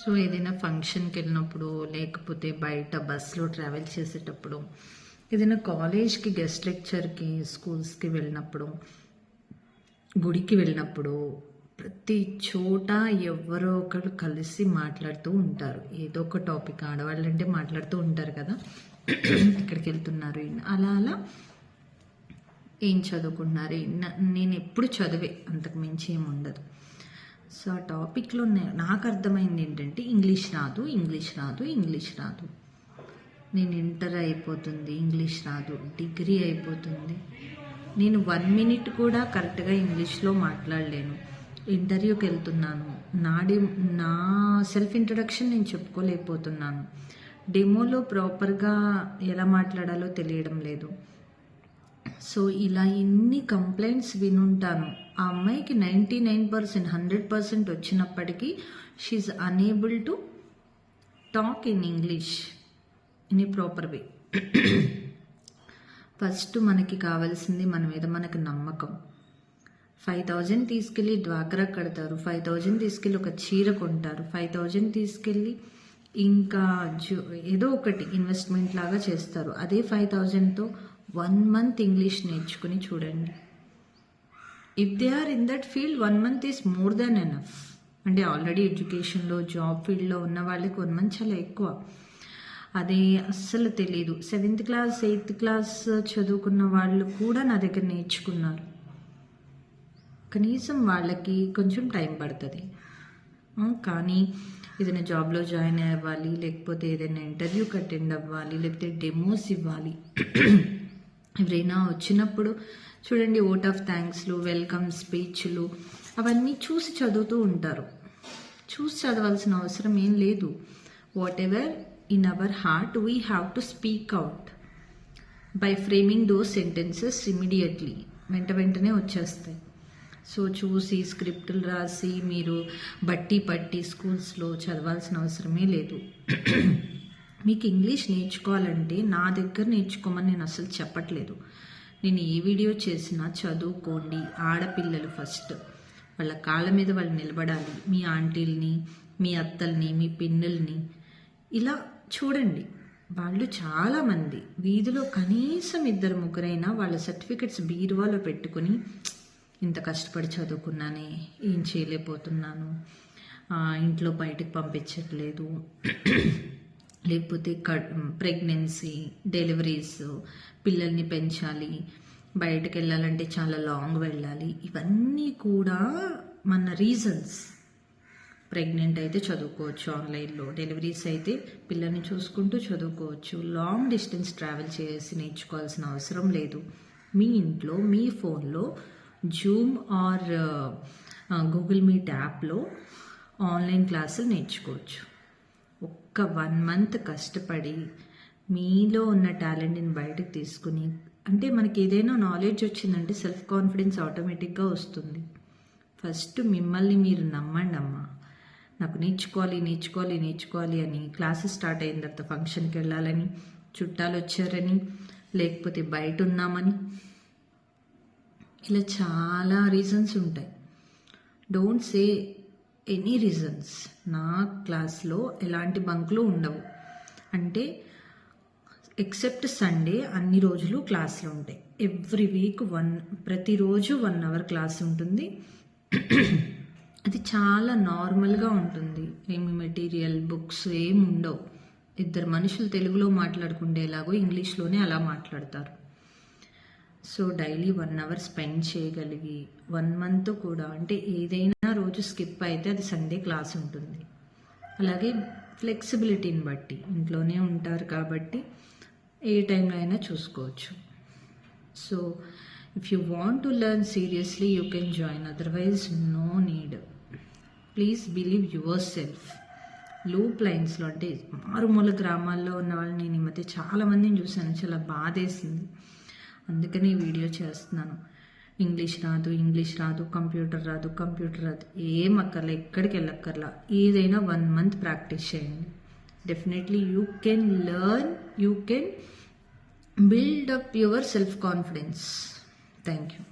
So ఏదైనా ఫంక్షన్కి వెళ్ళినప్పుడు, లేకపోతే బయట బస్సులో ట్రావెల్ చేసేటప్పుడు, ఏదైనా కాలేజ్కి గెస్ట్ లెక్చర్కి, స్కూల్స్కి వెళ్ళినప్పుడు, గుడికి వెళ్ళినప్పుడు, ప్రతి చోట ఎవరో ఒకరు కలిసి మాట్లాడుతూ ఉంటారు. ఏదో ఒక టాపిక్, ఆడవాళ్ళు అంటే మాట్లాడుతూ ఉంటారు కదా, ఎక్కడికి వెళ్తున్నారు, అలా అలా ఏం చదువుకున్నారు. నేను ఎప్పుడు చదివే, అంతకు మించి ఏమి ఉండదు. సో ఆ టాపిక్లో నాకు అర్థమైంది ఏంటంటే ఇంగ్లీష్ రాదు, ఇంగ్లీష్ రాదు, ఇంగ్లీష్ రాదు. నేను ఇంటర్ అయిపోతుంది, ఇంగ్లీష్ రాదు, డిగ్రీ అయిపోతుంది, నేను 1 minute కూడా కరెక్ట్గా ఇంగ్లీష్లో మాట్లాడలేను. ఇంటర్వ్యూకి వెళ్తున్నాను, నా సెల్ఫ్ ఇంట్రడక్షన్ నేను చెప్పుకోలేకపోతున్నాను. డెమోలో ప్రాపర్గా ఎలా మాట్లాడాలో తెలియడం లేదు. సో ఇలా ఎన్ని కంప్లైంట్స్ వినుంటాను. ఆ అమ్మాయికి 99%, 100% వచ్చినప్పటికీ she's unable to talk in English in a proper way. First మనకి కావాల్సింది మన మీద మనకు నమ్మకం. 5,000 తీసుకెళ్ళి డ్వాక్రా కడతారు, 5,000 తీసుకెళ్ళి ఒక చీర కొంటారు, 5,000 తీసుకెళ్ళి ఇంకా ఏదో ఒకటి ఇన్వెస్ట్మెంట్ లాగా చేస్తారు. అదే 5,000తో 1 month ఇంగ్లీష్ నేర్చుకుని చూడండి. If they are in that field 1 month is more than enough. అంటే ఆల్రెడీ ఎడ్యుకేషన్లో, జాబ్ ఫీల్డ్లో ఉన్న వాళ్ళకి 1 month చాలా ఎక్కువ. అదే అస్సలు తెలీదు, 7th class 8th class చదువుకున్న వాళ్ళు కూడా నా దగ్గర నేర్చుకున్నారు. కనీసం వాళ్ళకి కొంచెం టైం పడుతుంది. కానీ ఏదైనా జాబ్లో జాయిన్ అవ్వాలి, లేకపోతే ఏదైనా ఇంటర్వ్యూకి అటెండ్ అవ్వాలి, లేకపోతే డెమోస్ ఇవ్వాలి, ఎవరైనా వచ్చినప్పుడు చూడండి ఓట్ ఆఫ్ థ్యాంక్స్లు, వెల్కమ్ స్పీచ్లు అవన్నీ చూసి చదువుతూ ఉంటారు. చూసి చదవాల్సిన అవసరం ఏం లేదు. What ever in our heart we have to speak out by framing those sentences immediately. వెంటనే వచ్చేస్తాయి. సో చూసి స్క్రిప్టులు రాసి మీరు బట్టి పట్టి స్కూల్స్లో చదవాల్సిన అవసరమే లేదు. మీకు ఇంగ్లీష్ నేర్చుకోవాలంటే నా దగ్గర నేర్చుకోమని నేను అసలు చెప్పట్లేదు. నేను ఏ వీడియో చేసినా చదువుకోండి. ఆడపిల్లలు ఫస్ట్ వాళ్ళ కాళ్ళ మీద వాళ్ళు నిలబడాలి. మీ ఆంటీల్ని, మీ అత్తల్ని, మీ పిన్నుల్ని ఇలా చూడండి. వాళ్ళు చాలామంది వీధిలో కనీసం 2-3 వాళ్ళ సర్టిఫికెట్స్ బీరువాలో పెట్టుకుని ఇంత కష్టపడి చదువుకున్నానే, ఏం చేయలేకపోతున్నాను, ఇంట్లో బయటకు పంపించట్లేదు, లేకపోతే ప్రెగ్నెన్సీ, డెలివరీస్, పిల్లల్ని పెంచాలి, బయటకు వెళ్ళాలంటే చాలా లాంగ్ వెళ్ళాలి, ఇవన్నీ కూడా మన రీజన్స్. ప్రెగ్నెంట్ అయితే చదువుకోవచ్చు ఆన్లైన్లో, డెలివరీస్ అయితే పిల్లల్ని చూసుకుంటూ చదువుకోవచ్చు. లాంగ్ డిస్టెన్స్ ట్రావెల్ చేసి నేర్చుకోవాల్సిన అవసరం లేదు. మీ ఇంట్లో మీ ఫోన్లో జూమ్ ఆర్ గూగుల్ మీట్ యాప్లో ఆన్లైన్ క్లాసులు నేర్చుకోవచ్చు. ఒక్క 1 month కష్టపడి మీలో ఉన్న టాలెంట్ని బయటకు తీసుకుని, అంటే మనకి ఏదైనా నాలెడ్జ్ వచ్చిందంటే సెల్ఫ్ కాన్ఫిడెన్స్ ఆటోమేటిక్గా వస్తుంది. ఫస్ట్ మిమ్మల్ని మీరు నమ్మండి. అమ్మా నాకు నేర్చుకోవాలి అని క్లాసెస్ స్టార్ట్ అయిన తర్వాత ఫంక్షన్కి వెళ్ళాలని, చుట్టాలు వచ్చారని, లేకపోతే బయట ఉన్నామని, ఇలా చాలా రీజన్స్ ఉంటాయి. Don't say any reasons. నా క్లాస్లో ఎలాంటి బంకులు ఉండవు. అంటే ఎక్సెప్ట్ సండే అన్ని రోజులు క్లాసులు ఉంటాయి. ఎవ్రీ వీక్ ప్రతిరోజు 1 hour క్లాస్ ఉంటుంది. అది చాలా నార్మల్గా ఉంటుంది. ఏమి మెటీరియల్, బుక్స్ ఏమి ఉండవు. 2 మనుషులు తెలుగులో మాట్లాడుకుండేలాగో ఇంగ్లీష్లోనే అలా మాట్లాడతారు. సో డైలీ 1 hour స్పెండ్ చేయగలిగి 1 month కూడా, అంటే ఏదైనా రోజు స్కిప్ అయితే అది సండే క్లాస్ ఉంటుంది. అలాగే ఫ్లెక్సిబిలిటీని బట్టి, ఇంట్లోనే ఉంటారు కాబట్టి ఏ టైంలో అయినా చూసుకోవచ్చు. So if you want to learn seriously you can join, otherwise no need. Please believe yourself. Loop లైన్స్లో, అంటే మారుమూల గ్రామాల్లో ఉన్న వాళ్ళని నేను ఈ మధ్య చాలామందిని చూశాను, చాలా బాధేసింది. అందుకని ఈ వీడియో చేస్తున్నాను. ఇంగ్లీష్ రాదు, కంప్యూటర్ రాదు, ఏం అక్కర్లా, ఎక్కడికి వెళ్ళక్కర్లా. ఏదైనా 1 month ప్రాక్టీస్ చేయండి. Definitely you can learn, you can build up your self confidence. Thank you.